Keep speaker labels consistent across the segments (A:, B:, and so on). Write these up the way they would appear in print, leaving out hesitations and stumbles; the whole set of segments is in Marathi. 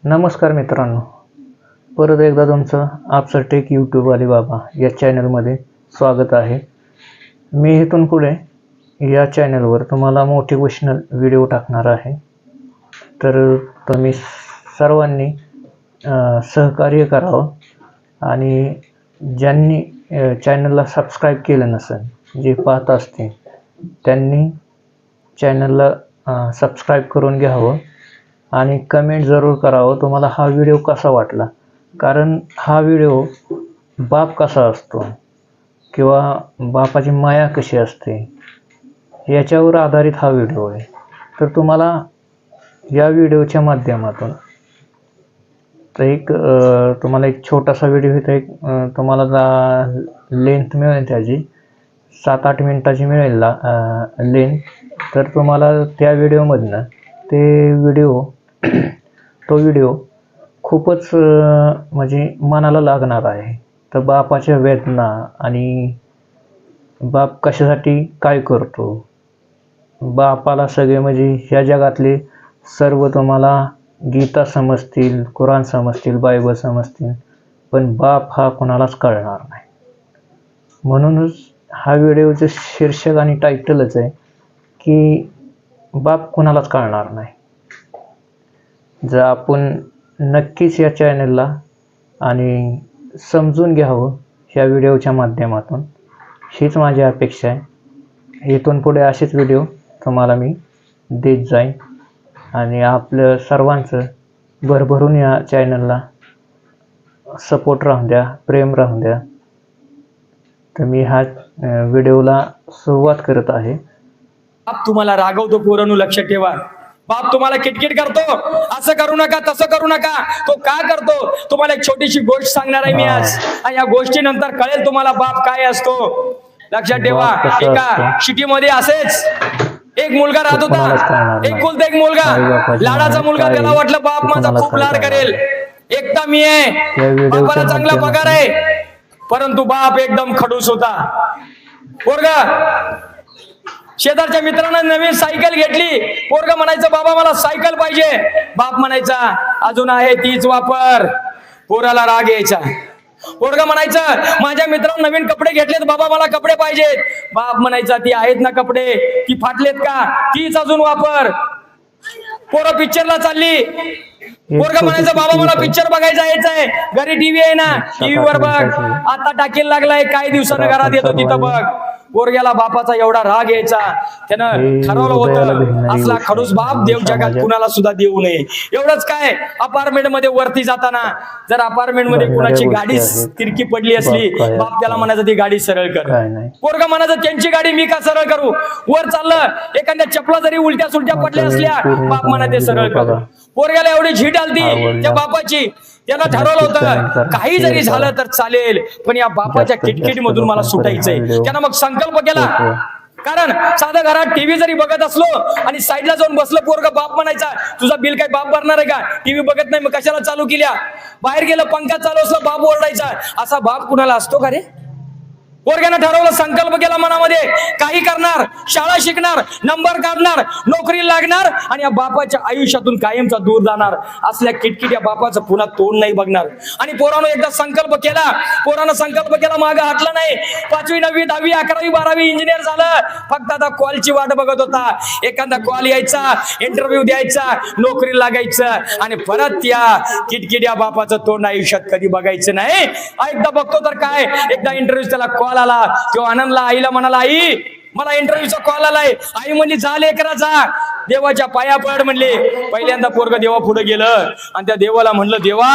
A: नमस्कार मित्रांनो, परत एकदा तुमचं आपसर टेक यूट्यूब अलीबाबा या चॅनलमध्ये स्वागत आहे. मी इथून पुढे या चॅनलवर तुम्हाला मोटिवेशनल व्हिडिओ टाकणार आहे. तर तुम्ही सर्वांनी सहकार्य करावं आणि ज्यांनी चॅनलला सबस्क्राईब केलं नसेल, जे पाहत असतील त्यांनी चॅनलला सबस्क्राईब करून घ्यावं आणि कमेंट जरूर करावं तुम्हाला हा व्हिडिओ कसा वाटला. कारण हा व्हिडिओ बाप कसा असतो किंवा बापाची माया कशी असते याच्यावर आधारित हा व्हिडिओ आहे. तर तुम्हाला या व्हिडिओच्या माध्यमातून तुम्हाला एक छोटासा व्हिडिओ इथं तुम्हाला लेंथ मिळेल, त्याची 7-8 मिनिटाची मिळेल लेंथ. तर तुम्हाला त्या व्हिडिओमधनं तो व्हिडिओ खूपच म्हणजे मनाला लागणार आहे. तर बापाच्या वेदना आणि बाप कशासाठी काय करतो, बापाला सगळे म्हणजे ह्या जगातले सर्व तुम्हाला गीता समजतील, कुराण समजतील, बायबल समजतील, पण बाप हा कोणालाच कळणार नाही. म्हणूनच हा व्हिडिओचं शीर्षक आणि टायटलच आहे की बाप कोणालाच कळणार नाही. जर आपण नक्कीच या चॅनलला आणि समजून घ्यावं ह्या व्हिडिओच्या माध्यमातून, हीच माझी अपेक्षा आहे. इथून पुढे असेच व्हिडिओ तुम्हाला मी देत जाईन आणि आपलं सर्वांचं भरभरून या चॅनलला सपोर्ट राहून द्या, प्रेम राहून द्या. तर मी हा व्हिडिओला सुरुवात करत आहे.
B: बाप तुम्हाला रागवतो, पोरांनो लक्षात ठेवा. बाप तुम्हाला किटकिट करतो, असं करू नका, तसं करू नका. तो का करतो तुम्हाला एक छोटीशी गोष्ट सांगणार आहे मी आज, आणि या गोष्टीनंतर कळेल तुम्हाला बाप काय असतो. लक्षात ठेवा. एका सिटीमध्ये असेच एक मुलगा राहत होता, एकुलता एक मुलगा, लाडाचा मुलगा. त्याला वाटलं बाप माझा खूप लाड करेल, एकटा मी आहे, बापाला चांगला पगार आहे. परंतु बाप एकदम खडूस होता. पोरगा शेजारच्या मित्रांना नवीन सायकल घेतली. पोरगा म्हणायचं बाबा मला सायकल पाहिजे. बाप म्हणायचा अजून आहे तीच वापर. पोराला राग यायचा. पोरगा म्हणायचं माझ्या मित्रांना नवीन कपडे घेतलेत बाबा मला कपडे पाहिजेत. बाप म्हणायचा ती आहेत ना कपडे, ती फाटलेत का, तीच अजून वापर. पोरं पिक्चरला चालली. पोरगा म्हणायचं बाबा मला पिक्चर बघायला यायचंय, घरी टीव्ही आहे ना, टीव्हीवर बघ, आता टाकीला लागलाय, काही दिवसानं घरात येतो तिथं बघ. पोरग्याला बापाचा एवढा राग यायचा, त्यानं ठरवलं होतं असला खडूस बाप देव जगात कुणाला सुद्धा देऊ नये. एवढंच काय, अपार्टमेंट मध्ये वरती जाताना जर अपार्टमेंट मध्ये कुणाची गाडी तिरकी पडली असली, बाप त्याला म्हणायचं ती गाडी सरळ कर. पोरगा म्हणायचं त्यांची गाडी मी का सरळ करू. वर चाललं, एखाद्या चपला जरी उलट्या सुलट्या पडल्या असल्या, बाप म्हणा ते सरळ कर. पोरग्याला एवढी झीट आलती त्या बापाची, त्याला ठरवलं होतं काही जरी झालं तर चालेल, पण या बापाच्या किटकिटी मधून मला सुटायचंय. त्यानं मग संकल्प केला. कारण साधा घरात टीव्ही जरी बघत असलो आणि साईडला जाऊन बसलं पोरगा, बाप म्हणायचा तुझा बिल काय बाप भरणार आहे का, टीव्ही बघत नाही मग कशाला चालू केल्या. बाहेर गेलं पंखा चालू असला बाप ओरडायचा. असा बाप कुणाला असतो का रे. पोरग्यानं ठरवलं, संकल्प केला मनामध्ये, काही करणार, शाळा शिकणार, नंबर काढणार, नोकरी लागणार आणि या बापाच्या आयुष्यातून कायमचा दूर जाणार. असल्या किटकिट या बापाचं पुन्हा तोंड नाही बघणार. आणि पोरानं एकदा संकल्प केला. पोरानं संकल्प केला, मागं हटलं नाही. 5वी 9वी 10वी 11वी 12वी इंजिनियर झालं. फक्त आता कॉलची वाट बघत होता. एखादा कॉल यायचा, इंटरव्ह्यू द्यायचा, नोकरी लागायचं आणि परत या किटकिट या बापाचं तोंड आयुष्यात कधी बघायचं नाही. एकदा बघतो तर काय, एकदा इंटरव्ह्यू त्याला कॉल आला. तो आनंदला आईला म्हणाला, आई मला इंटरव्ह्यूचा कॉल आलाय. आई म्हणली जा लेकरा जा, देवाच्या पाया पड म्हणले. पहिल्यांदा पोरग देवा पुढे गेलं आणि त्या देवाला म्हणलं, देवा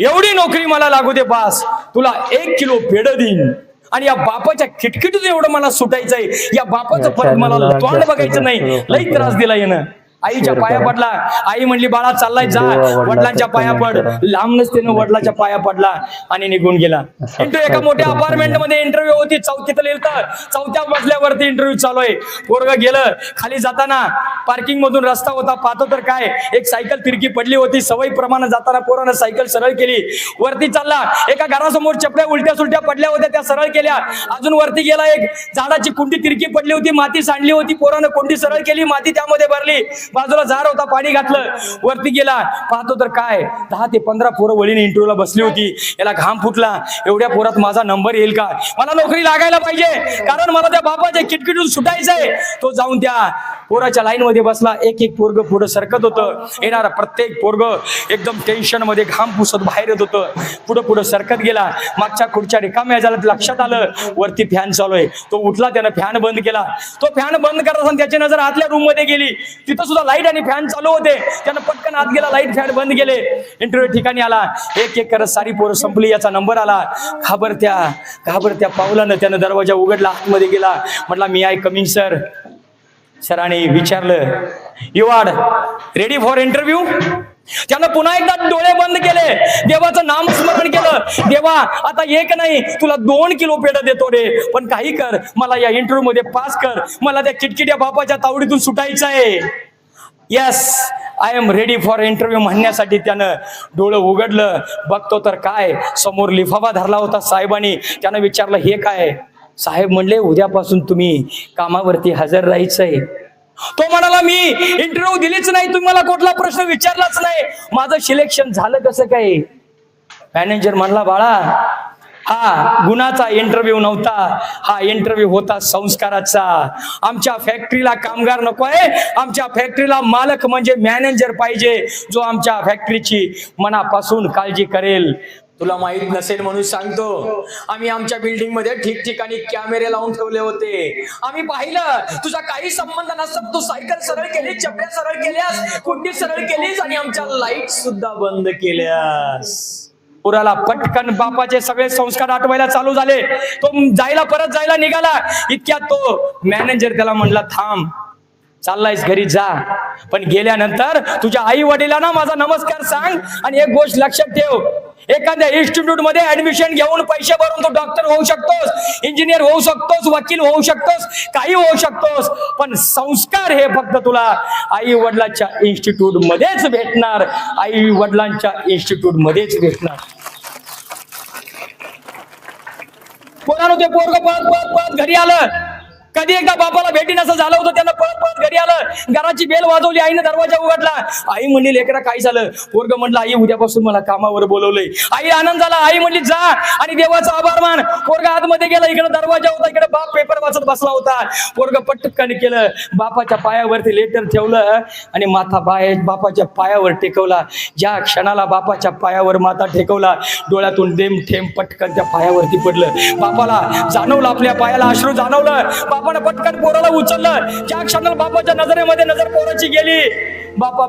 B: एवढी नोकरी मला लागू दे बास, तुला 1 किलो पेढ देईन. आणि या बापाच्या खिटखिटीतून एवढं मला सुटायचंय, या बापाचं परत मला तोंड बघायचं नाही. लई त्रास दिला येणं. आईच्या पाया पडला. आई म्हणली बाळा चाललाय जा, वडिलांच्या पाया पड. लांबनच त्यानं वडिलांच्या पाया पडला आणि निघून गेला. एका मोठ्या अपार्टमेंट मध्ये इंटरव्ह्यू होती. 4थीत लिहिलं, 4थ्या मजल्यावरती इंटरव्ह्यू चालू आहे. पोरग गेलं. खाली जाताना पार्किंग मधून रस्ता होता, पाहतो तर काय, एक सायकल तिरकी पडली होती. सवयी प्रमाणे जाताना पोरानं सायकल सरळ केली. वरती चालला. एका घरासमोर चपल्या उलट्या सुलट्या पडल्या होत्या, त्या सरळ केल्या. अजून वरती गेला. एक झाडाची कुंडी तिरकी पडली होती, माती सांडली होती. पोरानं कुंडी सरळ केली, माती त्यामध्ये भरली. बाजूला जार होता, पाणी घातलं, वरती गेला, पाहतो तर काय 10 ते 15 पोरं वळीने इंटरव्ह्यूला बसली होती. याला घाम फुटला, एवढ्या पोरात माझा नंबर येईल का, मला नोकरी लागायला पाहिजे, कारण मला त्या बापाच्या किटकिटून सुटायचंय. तो जाऊन त्या पोराच्या लाईन मध्ये बसला. एक एक पोरग पुढे सरकत होतं. येणारा प्रत्येक पोरग एकदम टेन्शन मध्ये घाम पुसत बाहेर येत होतं. पुढे पुढे सरकत गेला. मागच्या खुर्च्या रिकाम्या झाल्या. लक्षात आलं वरती फॅन चालू आहे. तो उठला, त्यानं फॅन बंद केला. तो फॅन बंद करत असताना त्याची नजर आतल्या रूम मध्ये गेली. तिथं सुद्धा लाईट आणि फॅन चालू होते. त्यानं पटकन आत गेला, लाईट फॅन बंद केले. इंटरव्ह्यू ठिकाणी आला. एक एक करत सारी पोरं संपली. याचा नंबर आला. घाबरत्या पावलानं त्यानं दरवाजा उघडला, आतमध्ये गेला. म्हटला मी आय कमिंग सर. सरांनी विचारलं you are ready for interview. त्यानं पुन्हा एकदा डोळे बंद केले. देवाचं नाम स्मरण केलं. देवा आता एक नाही, तुला 2 किलो पेढा देतो रे, पण काही कर, मला या इंटरव्ह्यू मध्ये पास कर. मला त्या किटकिट्या बापाच्या तावडीतून सुटायचं आहे. Yes I am ready for interview म्हणण्यासाठी त्यानं डोळं उघडलं. बघतो तर काय, समोर लिफाफा धरला होता साहेबांनी. त्यानं विचारलं हे काय. साहेब म्हणले उद्यापासून तुम्ही कामावरती हजर राहायचंय. तो म्हणाला मी इंटरव्ह्यू दिलीच नाही, तुम्ही मला कुठला प्रश्न विचारलाच नाही, माझं सिलेक्शन झालं कसं काय. मॅनेजर म्हणला बाळा, हा गुणाचा इंटरव्ह्यू नव्हता, हा इंटरव्ह्यू होता संस्काराचा. आमच्या फॅक्टरीला कामगार नको आहे, आमच्या फॅक्टरीला मालक म्हणजे मॅनेजर पाहिजे, जो आमच्या फॅक्टरीची मनापासून काळजी करेल. तुला माहित नसेल म्हणून सांगतो, आम्ही आमच्या बिल्डिंग मध्ये ठिकठिकाणी कॅमेरे लावून ठेवले होते. आम्ही पाहिलं तुझा काही संबंध नसत, तू सायकल सरळ केली, चपल्या सरळ केल्यास, कुंडी सरळ केलीस आणि आमच्या लाईट सुद्धा बंद केल्यास. पुराला पटकन बापाचे सगळे संस्कार आठवायला चालू झाले. तो परत जायला निघाला. इतक्यात तो मॅनेजर त्याला म्हणला थांब, चाललायस घरी जा, पण गेल्यानंतर तुझ्या आई वडिलांना माझा नमस्कार सांग. आणि एक गोष्ट लक्षात ठेव, एखाद्या इन्स्टिट्यूट मध्ये ऍडमिशन घेऊन पैसे भरून तू डॉक्टर होऊ शकतोस, इंजिनियर होऊ शकतोस, वकील होऊ शकतोस, काही होऊ शकतोस, पण संस्कार हे फक्त तुला आई वडिलांच्या इन्स्टिट्यूट मध्येच भेटणार, आई वडिलांच्या इन्स्टिट्यूट मध्येच भेटणार. कोणाला ते पोरग पळत घरी आलं. कधी एकदा बापाला भेटीन असं झालं होतं. त्यानं पळत घरी आलं. घराची बेल वाजवली. आईने दरवाजा उघडला. आई म्हणली लेकरा काय झालं. पोरग म्हणलं आई उद्यापासून मला कामावर बोलवलंय. आई आनंद झाला. आई म्हणली जा आणि देवाचा आभार मान. पोरग आतमध्ये गेला. इकडे दरवाजा होता, इकडे बाप पेपर वाचत बसला होता. पोरग पटकन केलं, बापाच्या पायावरती लेटर ठेवलं आणि माथा बापाच्या पायावर टेकवला. ज्या क्षणाला बापाच्या पायावर माथा टेकवला, डोळ्यातून थेंब पटकन त्या पायावरती पडलं. बापाला जाणवलं, आपल्या पायाला अश्रू जाणवलं. बापानं पटकन पोराला उचललं. ज्या क्षणाला बापाच्या नजरेमध्ये नजर पोराची गेली,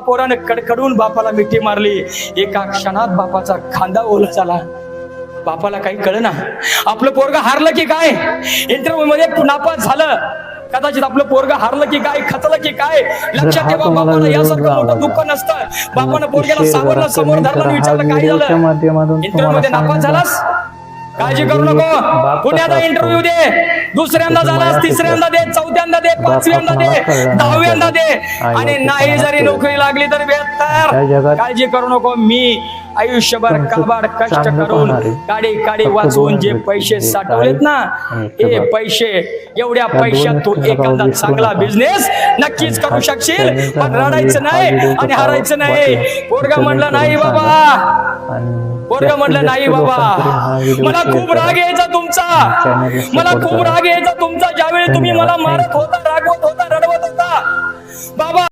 B: पोरानं कडकडून बापाला मिठी मारली. एका क्षणात बापाचा खांदा ओला झाला. बापाला काही कळेना, आपलं पोरग हारलं की काय, इंटरव्ह्यू मध्ये नापास झालं. कदाचित आपलं पोरग हारलं की काय, खचलं की काय. लक्षात ठेवा, बापाला यासारखं मोठं दुःख नसतं. बापानं पोरग्याला सावरलं, समोर धरलं आणि विचारलं काय झालं. इंटरव्ह्यू मध्ये नापास झालास, काळजी करू नको, पुण्याचा इंटरव्ह्यू दे. दुसऱ्यांदा झालास, तिसऱ्यांदा दे, चौथ्यांदा दे, पाचव्यांदा दे, 10व्यांदा दे, आणि नाही जरी नोकरी लागली तर बेहतर. काळजी करू नको. मी आयुष्यभर काबाड कष्ट करून काडी वाचवून जे पैसे साठवलेत ना, हे पैसे, एवढ्या पैशात तू एखादा चांगला बिझनेस नक्कीच करू शकशील. पण रडायचं नाही आणि हारायचं नाही. पोरगा म्हणलं नाही बाबा, पोरगा म्हणलं नाही बाबा, मला खूप राग यायचा तुमचा, मला खूप राग यायचा तुमचा. ज्यावेळी तुम्ही मला मारत होता, रागवत होता, रडवत होता बाबा,